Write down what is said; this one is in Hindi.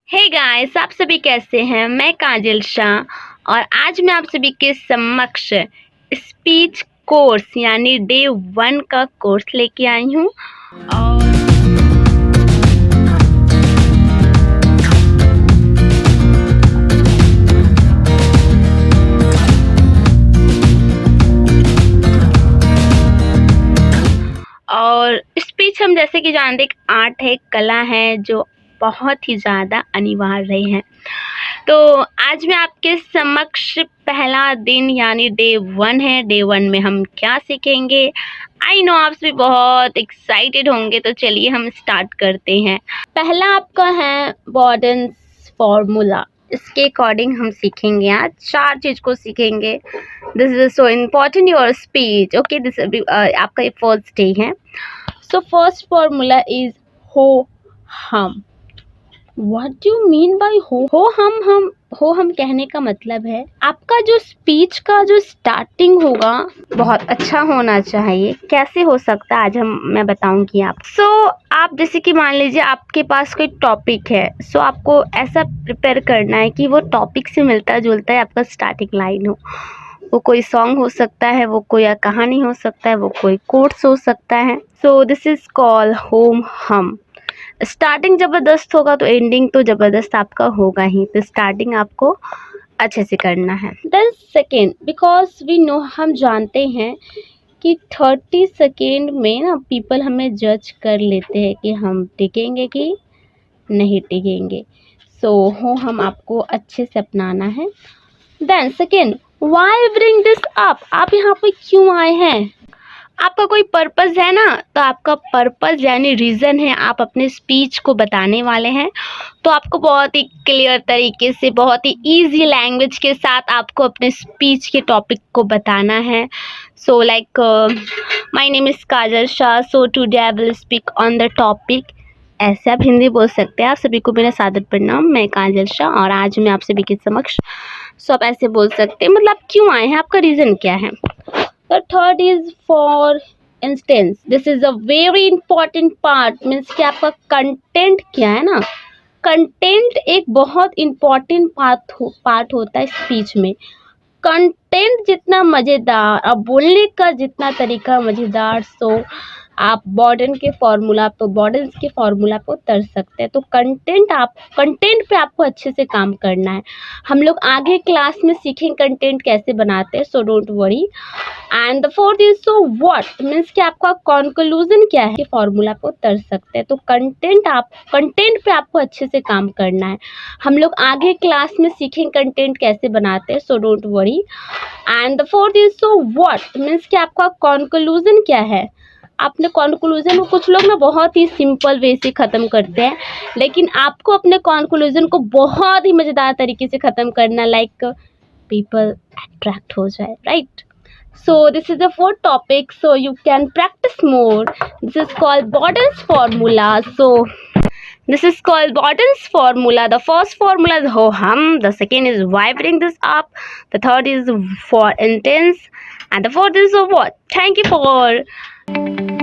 हे गाइस, आप सभी कैसे हैं। मैं काजल शाह और आज मैं आप सभी के समक्ष स्पीच कोर्स यानी डे 1 का कोर्स लेके आई हूँ। और स्पीच हम जैसे कि जानते हैं, एक आर्ट है, कला है जो बहुत ही ज़्यादा अनिवार्य है। तो आज मैं आपके समक्ष पहला दिन यानी डे 1 है। डे 1 में हम क्या सीखेंगे, आई नो आप सभी बहुत एक्साइटेड होंगे। तो चलिए हम स्टार्ट करते हैं। पहला आपका है बॉर्डन्स फॉर्मूला। इसके अकॉर्डिंग हम सीखेंगे, आज 4 चीज़ को सीखेंगे। This is so important your speech. Okay, this आपका ये फर्स्ट डे है। सो फर्स्ट फॉर्मूला इज हो हम। What do you mean by हो हम कहने का मतलब है आपका जो स्पीच का जो स्टार्टिंग होगा बहुत अच्छा होना चाहिए। कैसे हो सकता है आज मैं बताऊंगी आप। आप जैसे कि मान लीजिए आपके पास कोई टॉपिक है। आपको ऐसा प्रिपेयर करना है कि वो टॉपिक से मिलता जुलता है आपका स्टार्टिंग लाइन हो। वो कोई सॉन्ग हो सकता है, वो कोई कहानी हो सकता है, वो कोई कोट्स हो सकता है। दिस इज कॉल्ड होम हम। स्टार्टिंग ज़बरदस्त होगा तो एंडिंग तो ज़बरदस्त आपका होगा ही। तो स्टार्टिंग आपको अच्छे से करना है। Then second, because we know, हम जानते हैं कि 30 सेकेंड में ना पीपल हमें जज कर लेते हैं कि हम टिकेंगे कि नहीं टिकेंगे। हो हम आपको अच्छे से अपनाना है। Then second, why bring this up, आप यहाँ पे क्यों आए हैं। आपका कोई पर्पस है ना, तो आपका पर्पस यानी रीज़न है, आप अपने स्पीच को बताने वाले हैं। तो आपको बहुत ही क्लियर तरीके से, बहुत ही इजी लैंग्वेज के साथ आपको अपने स्पीच के टॉपिक को बताना है। Like my name is Kajal Shah, so today I will speak on the topic. ऐसे आप हिंदी बोल सकते हैं। आप सभी को मेरा सादर प्रणाम, मैं काजल शाह और आज मैं आप सभी के समक्ष आप ऐसे बोल सकते हैं, मतलब आप क्यों आए हैं, आपका रीज़न क्या है। The third is for instance. This is a very important part. Means कि आपका कंटेंट क्या है ना। कंटेंट एक बहुत इम्पॉर्टेंट पार्ट होता है स्पीच में। कंटेंट जितना मज़ेदार और बोलने का जितना तरीका मज़ेदार, आप बॉर्डन्स के फॉर्मूला को उतर सकते हैं। तो कंटेंट पे आपको अच्छे से काम करना है। हम लोग आगे क्लास में सीखेंगे कंटेंट कैसे बनाते हैं। Don't worry. And the fourth is what, means कि आपका कंक्लूजन क्या है, फॉर्मूला को उतर सकते हैं। तो कंटेंट पे आपको अच्छे से काम करना है। हम लोग आगे क्लास में सीखेंगे कंटेंट कैसे बनाते हैं। Don't worry. And the fourth is what, means कि आपका कंक्लूजन क्या है। अपने कंक्लूजन को कुछ लोग ना बहुत ही सिंपल वे से ख़त्म करते हैं, लेकिन आपको अपने कंक्लूजन को बहुत ही मज़ेदार तरीके से ख़त्म करना, लाइक पीपल अट्रैक्ट हो जाए, right. This is the fourth topic, so you can practice more. This is called Borden's formula. This is called Borden's formula. The first formula is ho hum. The second is why bring this up. The third is for intense, and the fourth is what. Thank you for